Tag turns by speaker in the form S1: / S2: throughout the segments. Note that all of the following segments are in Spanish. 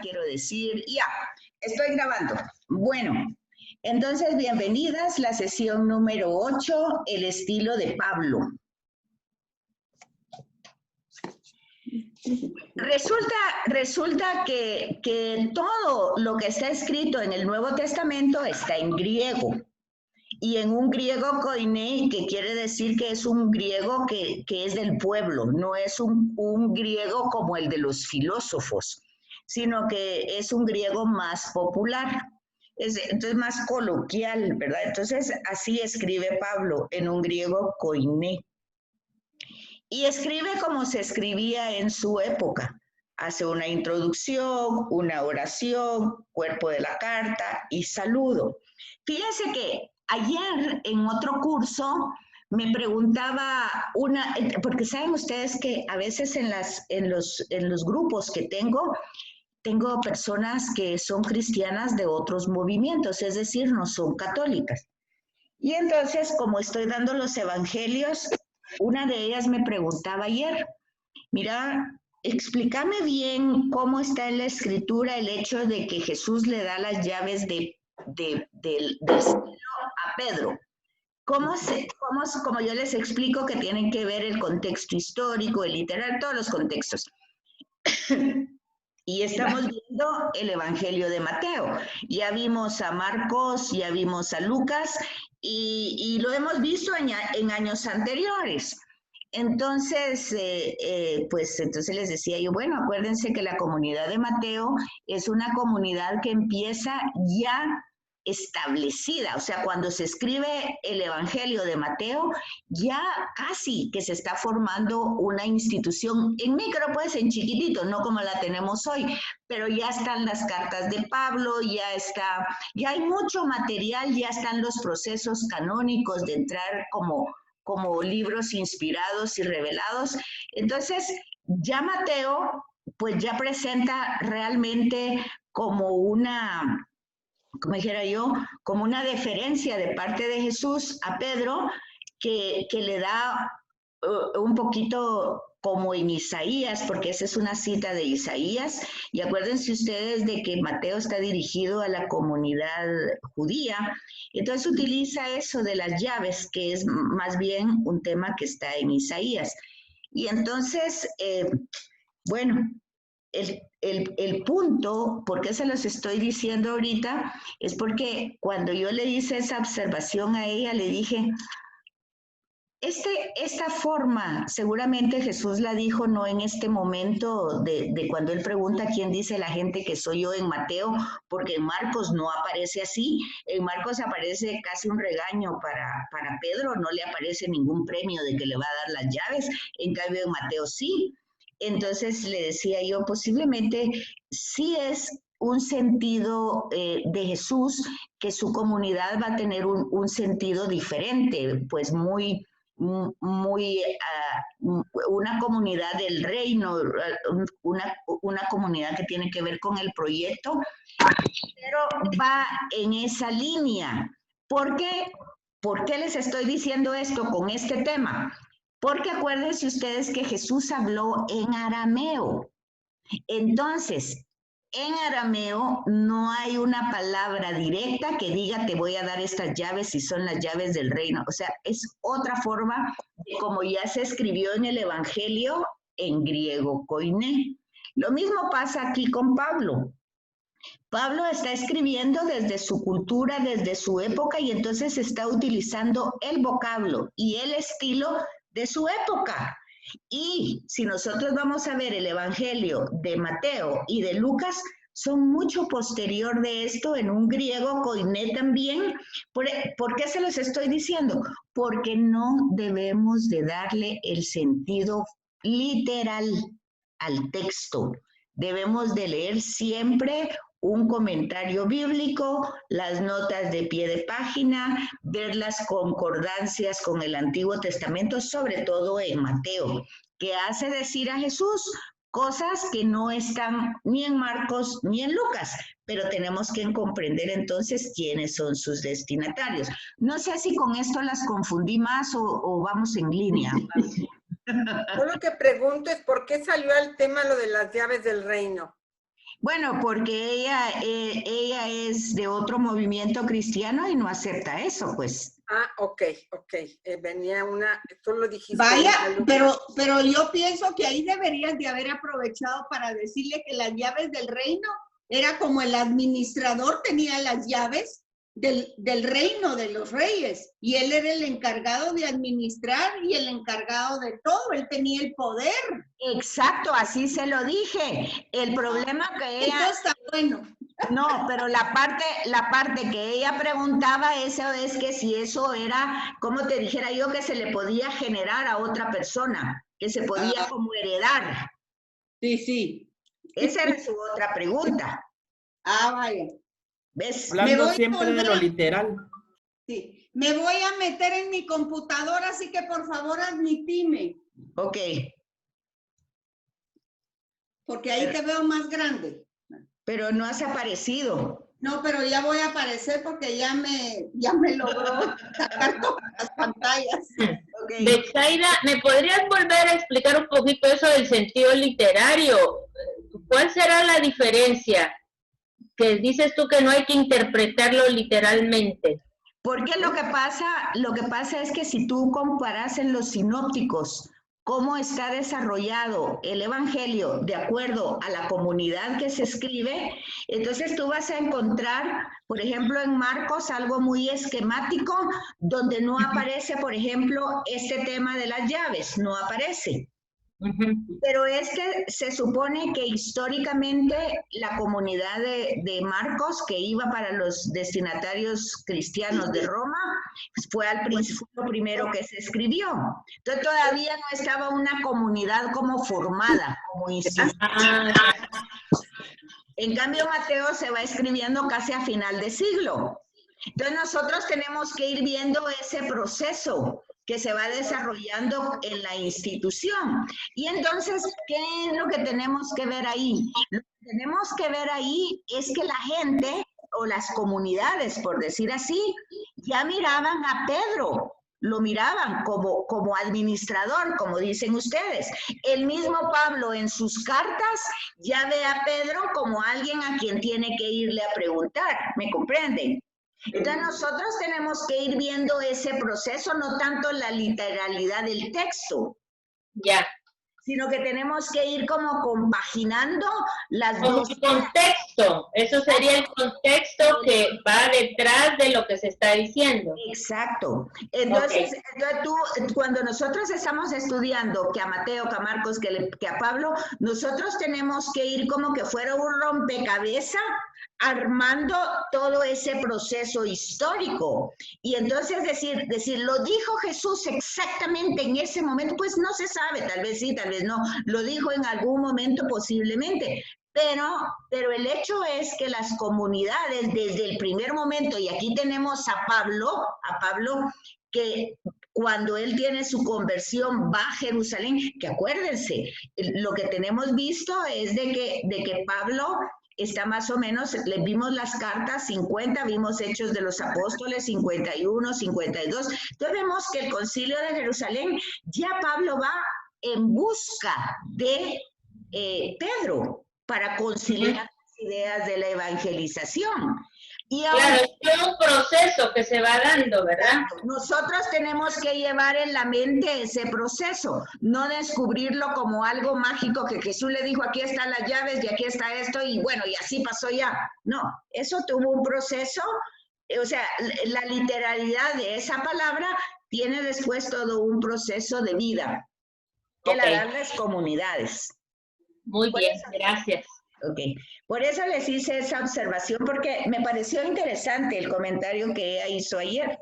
S1: quiero decir, ya, estoy grabando. Bueno, entonces bienvenidas, la sesión número 8, el estilo de Pablo. Resulta que todo lo que está escrito en el Nuevo Testamento está en griego. Y en un griego koiné, que quiere decir que es un griego que es del pueblo, no es un griego como el de los filósofos, sino que es un griego más popular, entonces más coloquial, ¿verdad? Entonces así escribe Pablo, en un griego koiné. Y escribe como se escribía en su época. Hace una introducción, una oración, cuerpo de la carta y saludo. Fíjense que ayer en otro curso me preguntaba porque saben ustedes que a veces en los grupos que tengo personas que son cristianas de otros movimientos, es decir, no son católicas. Y entonces, como estoy dando los evangelios, una de ellas me preguntaba ayer, mira, explícame bien cómo está en la escritura el hecho de que Jesús le da las llaves del cielo a Pedro. ¿Cómo yo les explico que tienen que ver el contexto histórico, el literal, todos los contextos? Y estamos viendo el Evangelio de Mateo. Ya vimos a Marcos, ya vimos a Lucas y lo hemos visto en años anteriores. Entonces, entonces les decía yo, bueno, acuérdense que la comunidad de Mateo es una comunidad que empieza ya establecida, o sea, cuando se escribe el Evangelio de Mateo, ya casi que se está formando una institución en micro, pues en chiquitito, no como la tenemos hoy, pero ya están las cartas de Pablo, ya hay mucho material, ya están los procesos canónicos de entrar como libros inspirados y revelados. Entonces, ya Mateo, pues ya presenta realmente como como dijera yo, como una deferencia de parte de Jesús a Pedro, que le da un poquito como en Isaías, porque esa es una cita de Isaías, y acuérdense ustedes de que Mateo está dirigido a la comunidad judía, entonces utiliza eso de las llaves, que es más bien un tema que está en Isaías. Y entonces, bueno, el punto, ¿por qué se los estoy diciendo ahorita? Es porque cuando yo le hice esa observación a ella, le dije, esta forma, seguramente Jesús la dijo no en este momento de cuando él pregunta quién dice la gente que soy yo en Mateo, porque en Marcos no aparece así, en Marcos aparece casi un regaño para Pedro, no le aparece ningún premio de que le va a dar las llaves, en cambio en Mateo sí. Entonces le decía yo, posiblemente sí es un sentido de Jesús, que su comunidad va a tener un sentido diferente, pues muy una comunidad del reino, una comunidad que tiene que ver con el proyecto, pero va en esa línea. ¿Por qué les estoy diciendo esto con este tema? Porque acuérdense ustedes que Jesús habló en arameo. Entonces, en arameo no hay una palabra directa que diga te voy a dar estas llaves y son las llaves del reino. O sea, es otra forma de como ya se escribió en el Evangelio en griego koiné. Lo mismo pasa aquí con Pablo. Pablo está escribiendo desde su cultura, desde su época, y entonces está utilizando el vocablo y el estilo de su época. Y si nosotros vamos a ver el Evangelio de Mateo y de Lucas, son mucho posterior de esto en un griego koiné también. ¿Por qué se los estoy diciendo? Porque no debemos de darle el sentido literal al texto. Debemos de leer siempre un comentario bíblico, las notas de pie de página, ver las concordancias con el Antiguo Testamento, sobre todo en Mateo, que hace decir a Jesús cosas que no están ni en Marcos ni en Lucas, pero tenemos que comprender entonces quiénes son sus destinatarios. No sé si con esto las confundí más o vamos en línea.
S2: Yo lo que pregunto es por qué salió al tema lo de las llaves del reino.
S1: Bueno, porque ella es de otro movimiento cristiano y no acepta eso, pues.
S2: Ah, ok. Venía una, tú lo dijiste.
S3: Vaya, pero yo pienso que ahí deberías de haber aprovechado para decirle que las llaves del reino era como el administrador tenía las llaves del reino de los reyes y él era el encargado de administrar y el encargado de todo, él tenía el poder.
S1: Exacto, así se lo dije. El problema que ella...
S3: Eso está bueno.
S1: No, pero la parte que ella preguntaba, eso es que si eso era, como te dijera yo, que se le podía generar a otra persona, que se podía como heredar.
S3: Sí.
S1: Esa era su otra pregunta.
S3: Vaya.
S1: ¿Ves?
S4: Hablando siempre de lo literal.
S3: Sí, me voy a meter en mi computadora, así que por favor admitime.
S1: Ok.
S3: Porque ahí te veo más grande.
S1: Pero no has aparecido.
S3: No, pero ya voy a aparecer porque ya me logró sacar todas las pantallas.
S1: Okay.
S5: Betsaida, ¿me podrías volver a explicar un poquito eso del sentido literario? ¿Cuál será la diferencia? Que dices tú que no hay que interpretarlo literalmente.
S1: Porque lo que pasa es que si tú comparas en los sinópticos cómo está desarrollado el evangelio de acuerdo a la comunidad que se escribe, entonces tú vas a encontrar, por ejemplo, en Marcos algo muy esquemático donde no aparece, por ejemplo, este tema de las llaves, no aparece. Pero es que se supone que históricamente la comunidad de Marcos, que iba para los destinatarios cristianos de Roma, fue al principio lo primero que se escribió. Entonces todavía no estaba una comunidad como formada, como institución. En cambio, Mateo se va escribiendo casi a final de siglo. Entonces nosotros tenemos que ir viendo ese proceso que se va desarrollando en la institución. Y entonces, ¿qué es lo que tenemos que ver ahí? Lo que tenemos que ver ahí es que la gente, o las comunidades, por decir así, ya miraban a Pedro, lo miraban como administrador, como dicen ustedes. El mismo Pablo en sus cartas ya ve a Pedro como alguien a quien tiene que irle a preguntar, ¿me comprenden? Entonces nosotros tenemos que ir viendo ese proceso, no tanto la literalidad del texto, sino que tenemos que ir como compaginando las dos.
S5: El contexto, eso sería el contexto que va detrás de lo que se está diciendo.
S1: Exacto. Entonces tú, cuando nosotros estamos estudiando que a Mateo, que a Marcos, que a Pablo, nosotros tenemos que ir como que fuera un rompecabezas armando todo ese proceso histórico. Y entonces decir, ¿lo dijo Jesús exactamente en ese momento? Pues no se sabe, tal vez sí, tal vez no. Lo dijo en algún momento posiblemente. Pero el hecho es que las comunidades desde el primer momento, y aquí tenemos a Pablo que cuando él tiene su conversión va a Jerusalén, que acuérdense, lo que tenemos visto es de que Pablo está más o menos, le vimos las cartas 50, vimos Hechos de los Apóstoles 51, 52, entonces vemos que el concilio de Jerusalén, ya Pablo va en busca de Pedro para conciliar las ideas de la evangelización. Y ahora,
S5: claro, es todo un proceso que se va dando, ¿verdad?
S1: Nosotros tenemos que llevar en la mente ese proceso, no descubrirlo como algo mágico que Jesús le dijo, aquí están las llaves y aquí está esto y bueno, y así pasó ya. No, eso tuvo un proceso, o sea, la literalidad de esa palabra tiene después todo un proceso de vida que la dan las comunidades.
S5: Muy bien, gracias.
S1: Ok, por eso les hice esa observación porque me pareció interesante el comentario que ella hizo ayer,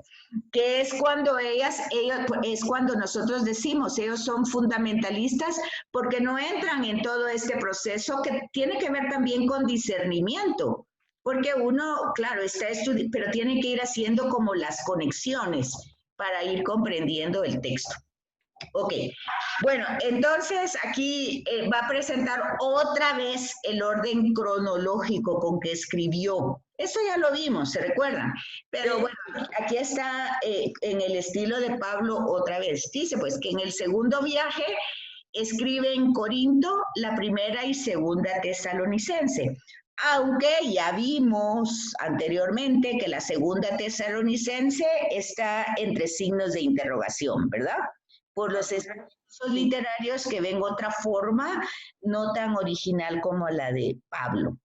S1: que es cuando es cuando nosotros decimos, ellos son fundamentalistas porque no entran en todo este proceso que tiene que ver también con discernimiento, porque uno, claro, está estudiando, pero tiene que ir haciendo como las conexiones para ir comprendiendo el texto. Ok, bueno, entonces aquí va a presentar otra vez el orden cronológico con que escribió. Eso ya lo vimos, ¿se recuerdan? Pero bueno, aquí está en el estilo de Pablo otra vez. Dice pues que en el segundo viaje escribe en Corinto la primera y segunda Tesalonicense. Aunque ya vimos anteriormente que la segunda Tesalonicense está entre signos de interrogación, ¿verdad? Por los esfuerzos literarios que ven otra forma, no tan original como la de Pablo.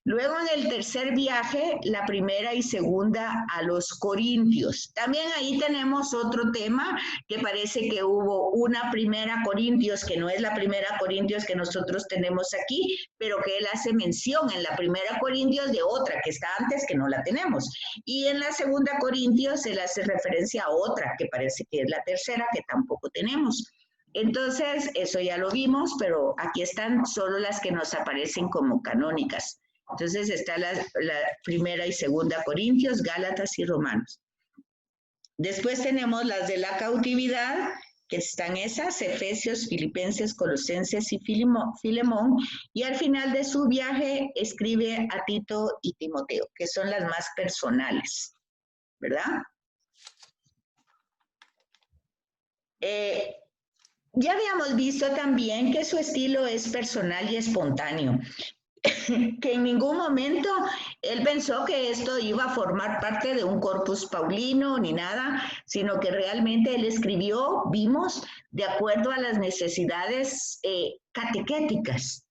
S1: Luego en el tercer viaje, la primera y segunda a los Corintios. También ahí tenemos otro tema que parece que hubo una primera Corintios, que no es la primera Corintios que nosotros tenemos aquí, pero que él hace mención en la primera Corintios de otra que está antes que no la tenemos. Y en la segunda Corintios él hace referencia a otra que parece que es la tercera que tampoco tenemos. Entonces, eso ya lo vimos, pero aquí están solo las que nos aparecen como canónicas. Entonces está la primera y segunda Corintios, Gálatas y Romanos. Después tenemos las de la cautividad, que están esas, Efesios, Filipenses, Colosenses y Filemón. Y al final de su viaje escribe a Tito y Timoteo, que son las más personales, ¿verdad? Ya habíamos visto también que su estilo es personal y espontáneo. Que en ningún momento él pensó que esto iba a formar parte de un corpus paulino ni nada, sino que realmente él escribió, vimos, de acuerdo a las necesidades catequéticas,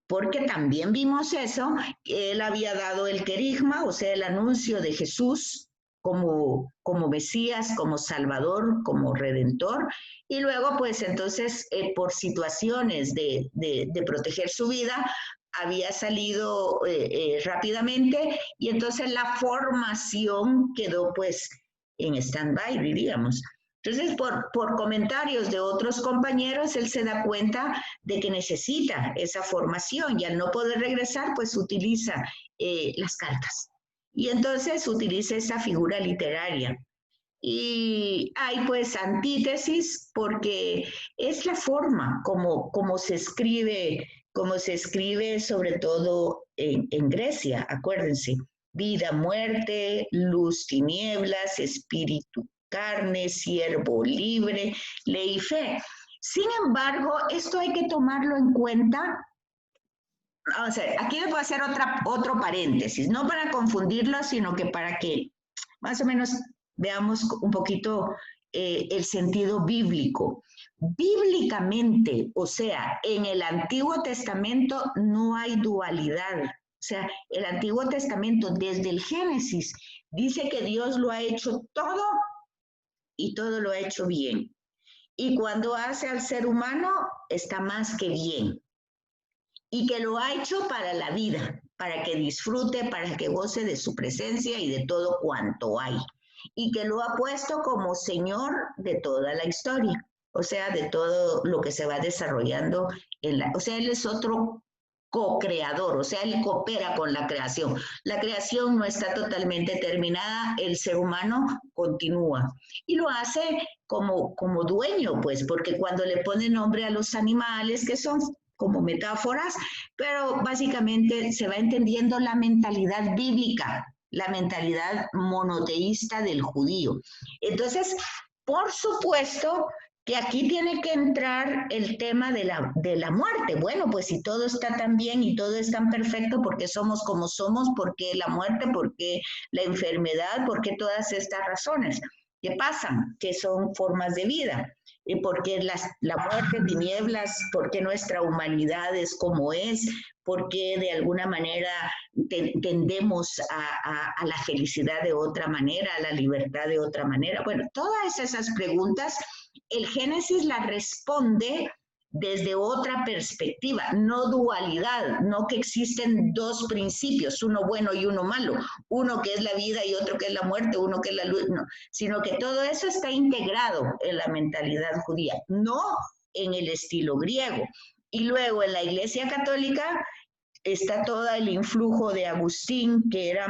S1: porque también vimos eso, que él había dado el querigma, o sea, el anuncio de Jesús como Mesías, como Salvador, como Redentor, y luego pues entonces por situaciones de proteger su vida, había salido rápidamente y entonces la formación quedó pues en stand-by, diríamos. Entonces, por comentarios de otros compañeros, él se da cuenta de que necesita esa formación y al no poder regresar, pues utiliza las cartas. Y entonces utiliza esa figura literaria. Y hay pues antítesis porque es la forma como se escribe sobre todo en Grecia, acuérdense, vida, muerte, luz, tinieblas, espíritu, carne, siervo libre, ley y fe. Sin embargo, esto hay que tomarlo en cuenta. Vamos a ver, aquí les voy a hacer otro paréntesis, no para confundirlo, sino que para que más o menos veamos un poquito el sentido bíblico. Bíblicamente, o sea, en el Antiguo Testamento no hay dualidad. O sea, el Antiguo Testamento desde el Génesis dice que Dios lo ha hecho todo y todo lo ha hecho bien. Y cuando hace al ser humano, está más que bien. Y que lo ha hecho para la vida, para que disfrute, para que goce de su presencia y de todo cuanto hay. Y que lo ha puesto como Señor de toda la historia, o sea, de todo lo que se va desarrollando o sea, Él es otro co-creador, o sea, Él coopera con la creación. La creación no está totalmente terminada, el ser humano continúa. Y lo hace como dueño, pues, porque cuando le pone nombre a los animales, que son como metáforas, pero básicamente se va entendiendo la mentalidad bíblica, la mentalidad monoteísta del judío. Entonces, por supuesto que aquí tiene que entrar el tema de la muerte. Bueno, pues si todo está tan bien y todo es tan perfecto, ¿por qué somos como somos? ¿Por qué la muerte? ¿Por qué la enfermedad? ¿Por qué todas estas razones que pasan, que son formas de vida? ¿Por qué la muerte, tinieblas? ¿Por qué nuestra humanidad es como es? ¿Por qué de alguna manera tendemos a la felicidad de otra manera, a la libertad de otra manera? Bueno, todas esas preguntas, el Génesis las responde desde otra perspectiva, no dualidad, no que existen dos principios, uno bueno y uno malo, uno que es la vida y otro que es la muerte, uno que es la luz, no, sino que todo eso está integrado en la mentalidad judía, no en el estilo griego. Y luego en la Iglesia Católica está todo el influjo de Agustín, que era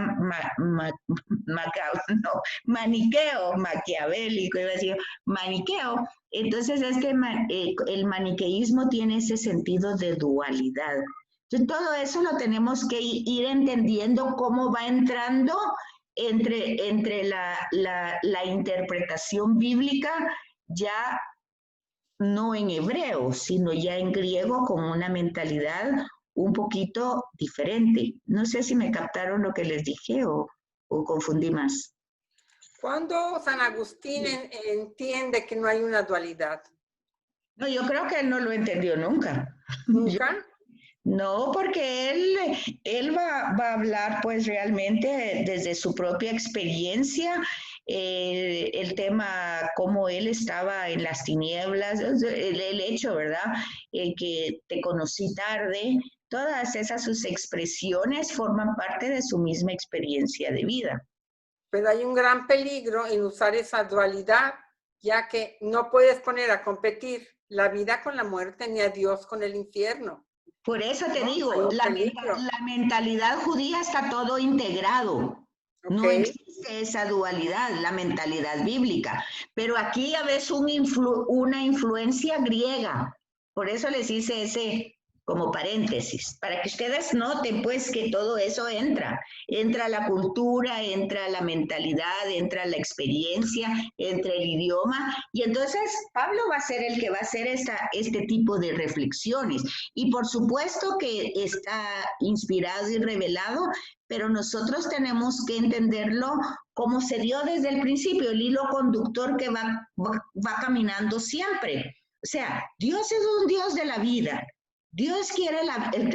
S1: maniqueo, maquiavélico, iba a decir maniqueo. Entonces el maniqueísmo tiene ese sentido de dualidad. Entonces todo eso lo tenemos que ir entendiendo cómo va entrando entre la interpretación bíblica ya no en hebreo, sino ya en griego con una mentalidad un poquito diferente. No sé si me captaron lo que les dije o confundí más.
S2: ¿Cuándo San Agustín entiende que no hay una dualidad?
S1: No, yo creo que él no lo entendió nunca.
S2: ¿Nunca?
S1: No, porque él va a hablar pues realmente desde su propia experiencia, el tema cómo él estaba en las tinieblas, el hecho, ¿verdad? Que te conocí tarde, todas esas sus expresiones forman parte de su misma experiencia de vida.
S2: Pero hay un gran peligro en usar esa dualidad, ya que no puedes poner a competir la vida con la muerte ni a Dios con el infierno.
S1: Por eso te
S2: No,
S1: digo,
S2: hay un peligro.
S1: la mentalidad judía está todo integrado. No
S2: Ok.
S1: existe esa dualidad, la mentalidad bíblica. Pero aquí ya ves una influencia griega. Por eso les hice ese como paréntesis, para que ustedes noten pues que todo eso entra. Entra la cultura, entra la mentalidad, entra la experiencia, entra el idioma. Y entonces Pablo va a ser el que va a hacer este tipo de reflexiones. Y por supuesto que está inspirado y revelado, pero nosotros tenemos que entenderlo como se dio desde el principio, el hilo conductor que va caminando siempre. O sea, Dios es un Dios de la vida. Dios quiere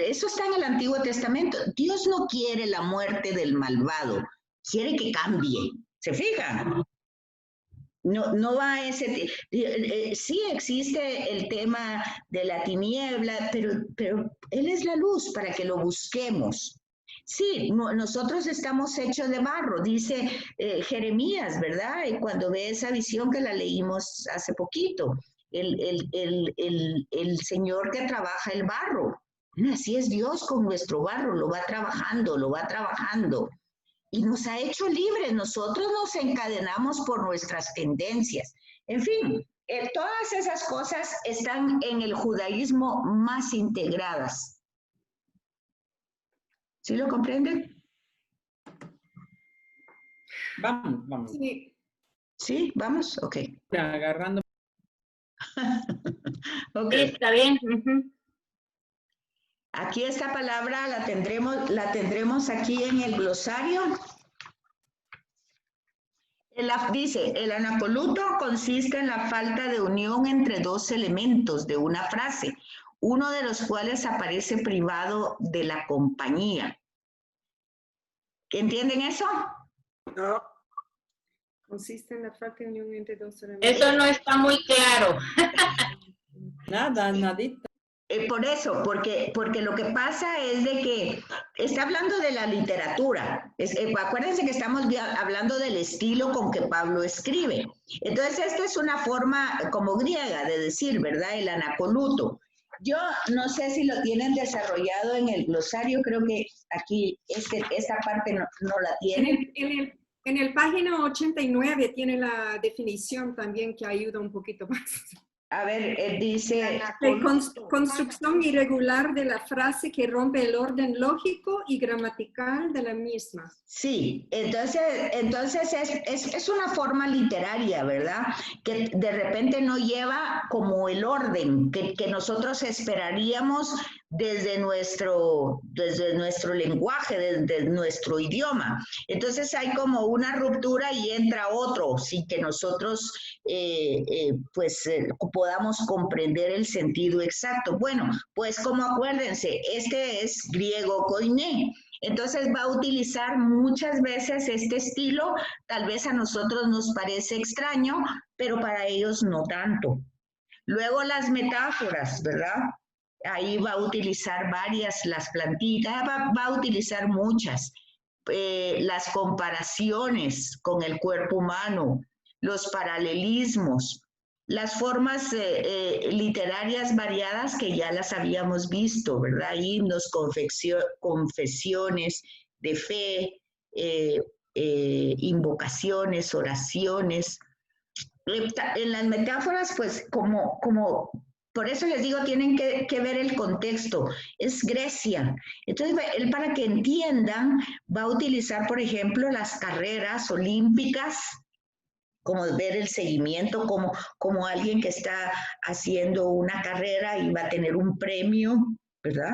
S1: eso está en el Antiguo Testamento. Dios no quiere la muerte del malvado, quiere que cambie. ¿Se fijan? No va a ese... sí existe el tema de la tiniebla, pero Él es la luz para que lo busquemos. Sí, nosotros estamos hechos de barro, dice Jeremías, ¿verdad? Y cuando ve esa visión que la leímos hace poquito, el Señor que trabaja el barro. Así es Dios con nuestro barro, lo va trabajando. Y nos ha hecho libres, nosotros nos encadenamos por nuestras tendencias. En fin, todas esas cosas están en el judaísmo más integradas. ¿Sí lo comprenden?
S4: Vamos.
S3: Sí.
S1: ¿Sí? ¿Vamos? Ok.
S4: Agarrando.
S1: Ok.
S5: Sí, está bien. Uh-huh.
S1: Aquí esta palabra la tendremos aquí en el glosario. Dice, el anacoluto consiste en la falta de unión entre dos elementos de una frase, uno de los cuales aparece privado de la compañía. ¿Entienden eso?
S2: No.
S3: Consiste en la falta de unión entre dos elementos.
S5: Eso no está muy claro.
S4: Nada, nadita.
S1: Por eso, porque lo que pasa es de que está hablando de la literatura. Acuérdense que estamos hablando del estilo con que Pablo escribe. Entonces, esta es una forma como griega de decir, ¿verdad? El anacoluto. Yo no sé si lo tienen desarrollado en el glosario, creo que aquí esta parte no la tienen.
S6: En el página 89 tiene la definición también que ayuda un poquito más.
S1: A ver, dice...
S6: Construcción irregular de la frase que rompe el orden lógico y gramatical de la misma.
S1: Sí, entonces es una forma literaria, ¿verdad? Que de repente no lleva como el orden que nosotros esperaríamos desde nuestro lenguaje, desde nuestro idioma. Entonces hay como una ruptura y entra otro, sin que nosotros podamos comprender el sentido exacto. Bueno, pues como acuérdense, este es griego koiné. Entonces va a utilizar muchas veces este estilo, tal vez a nosotros nos parece extraño, pero para ellos no tanto. Luego las metáforas, ¿verdad? Ahí va a utilizar varias, las plantitas, va a utilizar muchas. Las comparaciones con el cuerpo humano, los paralelismos, las formas literarias variadas que ya las habíamos visto, ¿verdad? Himnos, confesiones de fe, invocaciones, oraciones. En las metáforas, pues, como por eso les digo, tienen que ver el contexto. Es Grecia. Entonces, él para que entiendan, va a utilizar, por ejemplo, las carreras olímpicas como ver el seguimiento, como alguien que está haciendo una carrera y va a tener un premio, ¿verdad?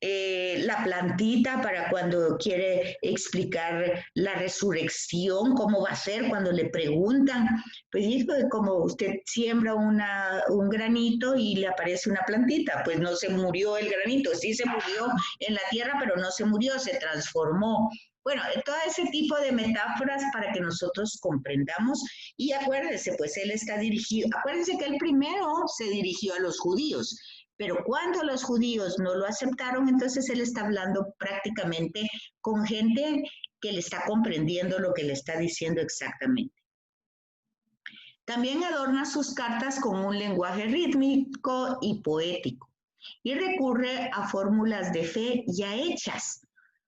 S1: La plantita para cuando quiere explicar la resurrección, cómo va a ser cuando le preguntan, pues dijo, como usted siembra un granito y le aparece una plantita, pues no se murió el granito, sí se murió en la tierra, pero no se murió, se transformó. Bueno, todo ese tipo de metáforas para que nosotros comprendamos y acuérdense, pues él está dirigido, acuérdense que él primero se dirigió a los judíos, pero cuando los judíos no lo aceptaron, entonces él está hablando prácticamente con gente que le está comprendiendo lo que le está diciendo exactamente. También adorna sus cartas con un lenguaje rítmico y poético y recurre a fórmulas de fe ya hechas.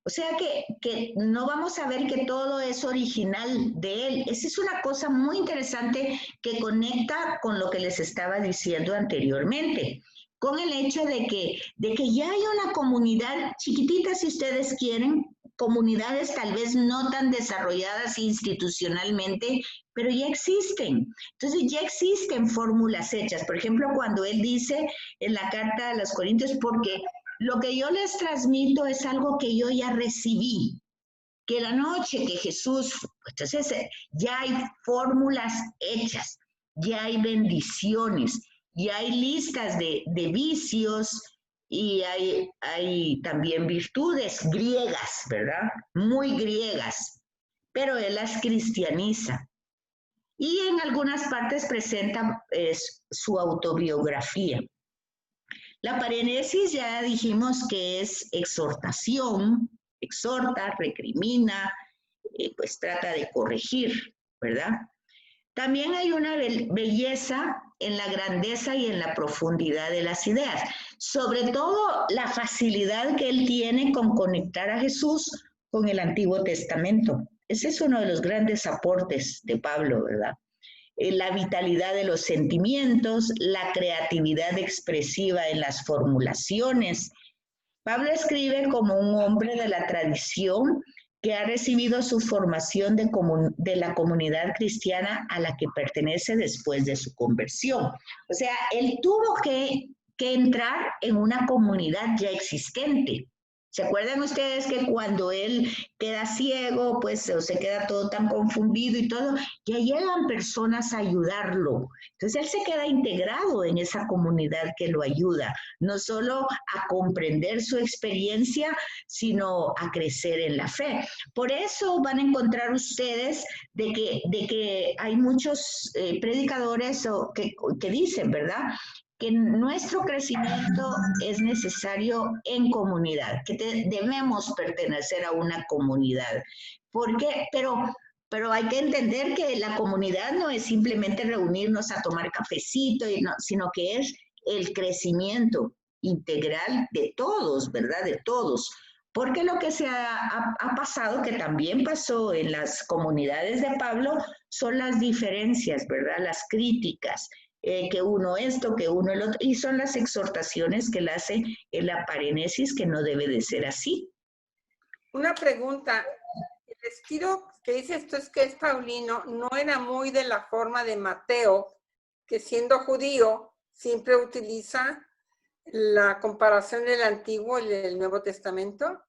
S1: O sea que no vamos a ver que todo es original de él. Esa es una cosa muy interesante que conecta con lo que les estaba diciendo anteriormente, con el hecho de que ya hay una comunidad chiquitita, si ustedes quieren, comunidades tal vez no tan desarrolladas institucionalmente, pero ya existen. Entonces ya existen fórmulas hechas. Por ejemplo, cuando él dice en la carta a los Corintios, porque lo que yo les transmito es algo que yo ya recibí, que la noche que Jesús, entonces ya hay fórmulas hechas, ya hay bendiciones, ya hay listas de vicios y hay también virtudes griegas, ¿verdad? Muy griegas, pero él las cristianiza. Y en algunas partes presenta su autobiografía. La parenesis ya dijimos que es exhortación, exhorta, recrimina, pues trata de corregir, ¿verdad? También hay una belleza en la grandeza y en la profundidad de las ideas. Sobre todo la facilidad que él tiene con conectar a Jesús con el Antiguo Testamento. Ese es uno de los grandes aportes de Pablo, ¿verdad? La vitalidad de los sentimientos, la creatividad expresiva en las formulaciones. Pablo escribe como un hombre de la tradición que ha recibido su formación de la comunidad cristiana a la que pertenece después de su conversión. O sea, él tuvo que entrar en una comunidad ya existente. ¿Se acuerdan ustedes que cuando él queda ciego, pues o se queda todo tan confundido y todo, ya llegan personas a ayudarlo? Entonces él se queda integrado en esa comunidad que lo ayuda, no solo a comprender su experiencia, sino a crecer en la fe. Por eso van a encontrar ustedes de que hay muchos predicadores que dicen, ¿verdad?, que nuestro crecimiento es necesario en comunidad, que debemos pertenecer a una comunidad. ¿Por qué? Pero hay que entender que la comunidad no es simplemente reunirnos a tomar cafecito, sino que es el crecimiento integral de todos, ¿verdad? De todos. Porque lo que se ha pasado, que también pasó en las comunidades de Pablo, son las diferencias, ¿verdad? Las críticas. Que uno esto, que uno el otro, y son las exhortaciones que él hace en la parenesis, que no debe de ser así.
S2: Una pregunta, el estilo que dice esto es que es paulino, no era muy de la forma de Mateo, que siendo judío siempre utiliza la comparación del Antiguo y del Nuevo Testamento.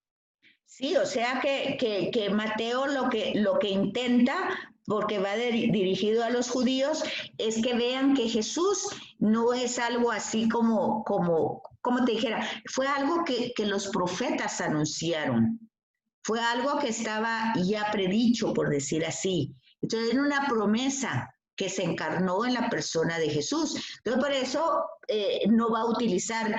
S1: Sí, o sea que Mateo lo que intenta, porque va dirigido a los judíos, es que vean que Jesús no es algo así como te dijera, fue algo que los profetas anunciaron, fue algo que estaba ya predicho, por decir así. Entonces era una promesa que se encarnó en la persona de Jesús. Entonces, por eso no va a utilizar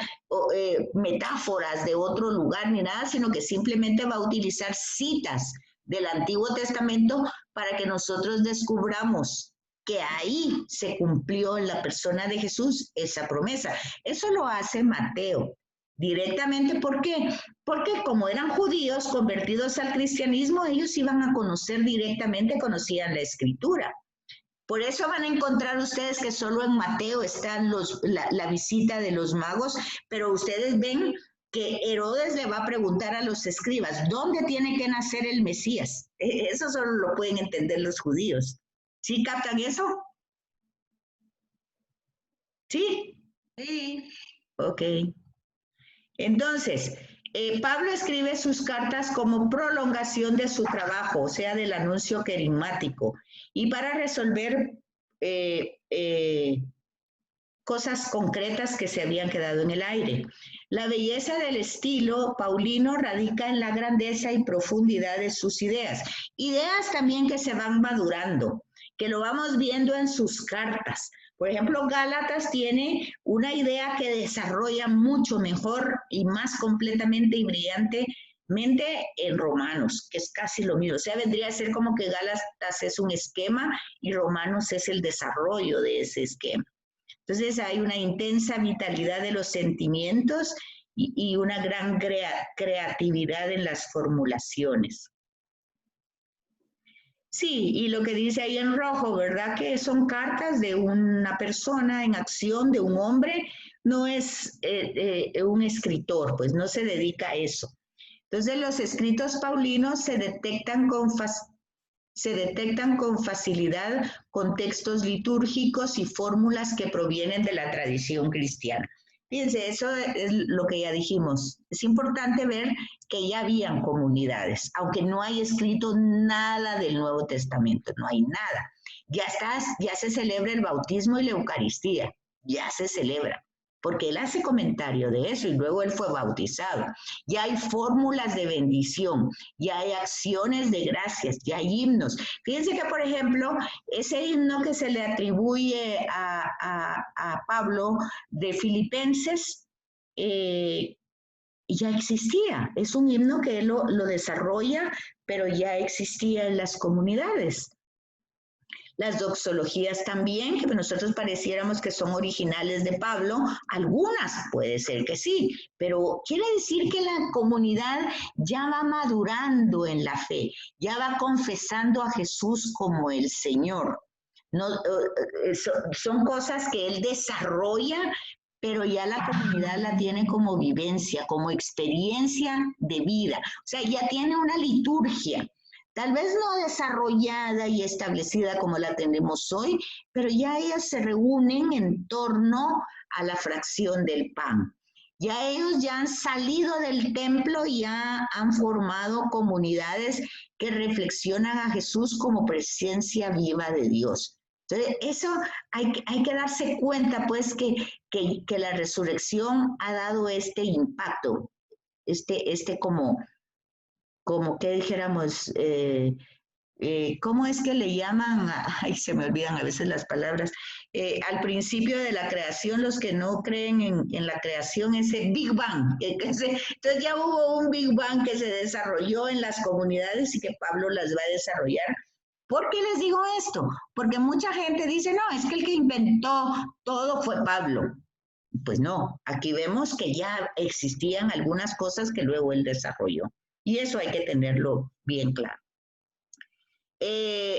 S1: metáforas de otro lugar ni nada, sino que simplemente va a utilizar citas del Antiguo Testamento para que nosotros descubramos que ahí se cumplió en la persona de Jesús esa promesa. Eso lo hace Mateo directamente. ¿Por qué? Porque como eran judíos convertidos al cristianismo, ellos iban a conocer directamente, conocían la Escritura. Por eso van a encontrar ustedes que solo en Mateo está la visita de los magos, pero ustedes ven que Herodes le va a preguntar a los escribas, ¿dónde tiene que nacer el Mesías? Eso solo lo pueden entender los judíos. ¿Sí captan eso? ¿Sí?
S3: Sí.
S1: Ok. Entonces, Pablo escribe sus cartas como prolongación de su trabajo, o sea, del anuncio querigmático, y para resolver cosas concretas que se habían quedado en el aire. La belleza del estilo paulino radica en la grandeza y profundidad de sus ideas. Ideas también que se van madurando, que lo vamos viendo en sus cartas. Por ejemplo, Gálatas tiene una idea que desarrolla mucho mejor y más completamente y brillantemente en Romanos, que es casi lo mismo. O sea, vendría a ser como que Gálatas es un esquema y Romanos es el desarrollo de ese esquema. Entonces hay una intensa vitalidad de los sentimientos y una gran creatividad en las formulaciones. Sí, y lo que dice ahí en rojo, ¿verdad? Que son cartas de una persona en acción, de un hombre, no es un escritor, pues no se dedica a eso. Entonces los escritos paulinos se detectan con facilidad con textos litúrgicos y fórmulas que provienen de la tradición cristiana. Fíjense, eso es lo que ya dijimos. Es importante ver que ya habían comunidades, aunque no hay escrito nada del Nuevo Testamento, no hay nada. Ya se celebra el bautismo y la Eucaristía, ya se celebra, porque él hace comentario de eso y luego él fue bautizado. Ya hay fórmulas de bendición, ya hay acciones de gracias, ya hay himnos. Fíjense que, por ejemplo, ese himno que se le atribuye a Pablo de Filipenses, ya existía. Es un himno que él lo desarrolla, pero ya existía en las comunidades. Las doxologías también, que nosotros pareciéramos que son originales de Pablo, algunas puede ser que sí, pero quiere decir que la comunidad ya va madurando en la fe, ya va confesando a Jesús como el Señor. No, son cosas que él desarrolla, pero ya la comunidad la tiene como vivencia, como experiencia de vida. O sea, ya tiene una liturgia. Tal vez no desarrollada y establecida como la tenemos hoy, pero ya ellas se reúnen en torno a la fracción del pan. Ya ellos ya han salido del templo y ya han formado comunidades que reflexionan a Jesús como presencia viva de Dios. Entonces, eso hay que darse cuenta, pues, que la resurrección ha dado este impacto, como que dijéramos, ¿cómo es que le llaman? Ay, se me olvidan a veces las palabras. Al principio de la creación, los que no creen en la creación, ese Big Bang. Entonces ya hubo un Big Bang que se desarrolló en las comunidades y que Pablo las va a desarrollar. ¿Por qué les digo esto? Porque mucha gente dice, no, es que el que inventó todo fue Pablo. Pues no, aquí vemos que ya existían algunas cosas que luego él desarrolló. Y eso hay que tenerlo bien claro.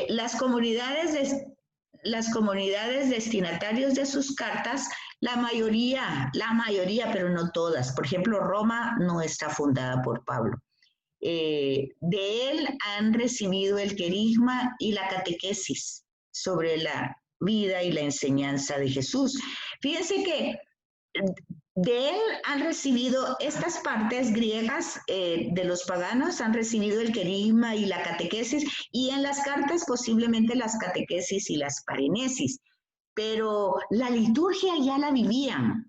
S1: Las comunidades destinatarios de sus cartas, la mayoría, pero no todas. Por ejemplo, Roma no está fundada por Pablo. De él han recibido el querigma y la catequesis sobre la vida y la enseñanza de Jesús. Fíjense que de él han recibido estas partes griegas de los paganos, han recibido el querigma y la catequesis, y en las cartas posiblemente las catequesis y las parenesis, pero la liturgia ya la vivían.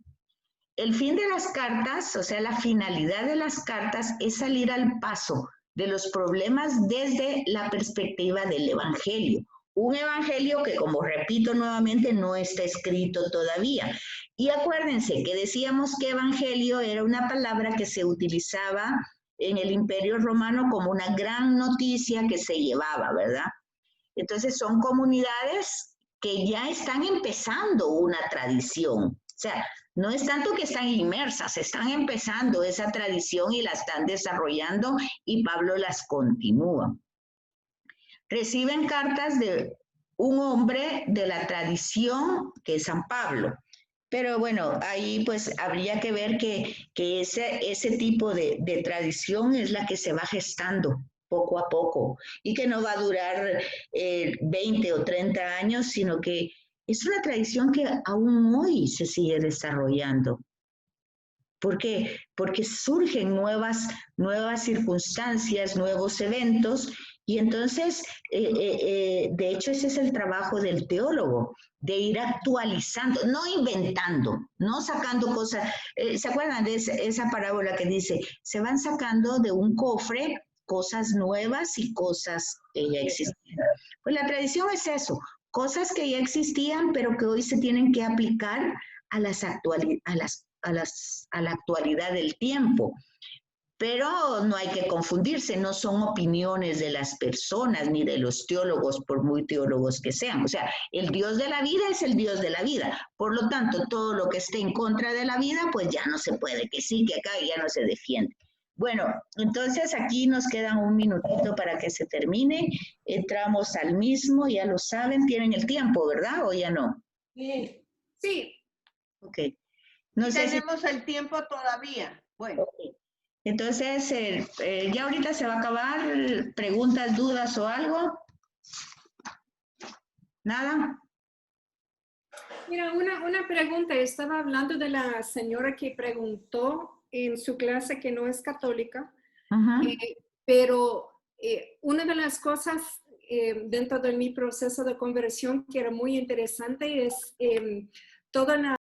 S1: El fin de las cartas, o sea, la finalidad de las cartas es salir al paso de los problemas desde la perspectiva del Evangelio. Un evangelio que, como repito nuevamente, no está escrito todavía. Y acuérdense que decíamos que evangelio era una palabra que se utilizaba en el Imperio Romano como una gran noticia que se llevaba, ¿verdad? Entonces son comunidades que ya están empezando una tradición. O sea, no es tanto que están inmersas, están empezando esa tradición y la están desarrollando y Pablo las continúa. Reciben cartas de un hombre de la tradición que es San Pablo. Pero bueno, ahí pues habría que ver que ese tipo de tradición es la que se va gestando poco a poco y que no va a durar 20 o 30 años, sino que es una tradición que aún hoy se sigue desarrollando. ¿Por qué? Porque surgen nuevas circunstancias, nuevos eventos, y entonces, de hecho, ese es el trabajo del teólogo, de ir actualizando, no inventando, no sacando cosas. ¿Se acuerdan de esa parábola que dice, se van sacando de un cofre cosas nuevas y cosas que ya existían? Pues la tradición es eso, cosas que ya existían, pero que hoy se tienen que aplicar a la actualidad del tiempo. Pero no hay que confundirse, no son opiniones de las personas ni de los teólogos, por muy teólogos que sean. O sea, el Dios de la vida es el Dios de la vida. Por lo tanto, todo lo que esté en contra de la vida, pues ya no se puede, que sí, que acá ya no se defiende. Bueno, entonces aquí nos quedan un minutito para que se termine. Entramos al mismo, ya lo saben, tienen el tiempo, ¿verdad? ¿O ya no?
S3: Sí.
S6: Sí,
S1: Ok. No sé si...
S3: Tenemos el tiempo todavía. Bueno.
S1: Okay. Entonces, ya ahorita se va a acabar. ¿Preguntas, dudas o algo? ¿Nada?
S6: mira, una pregunta. Estaba hablando de la señora que preguntó en su clase que no es católica, pero una de las cosas dentro de mi proceso de conversión que era muy interesante es toda la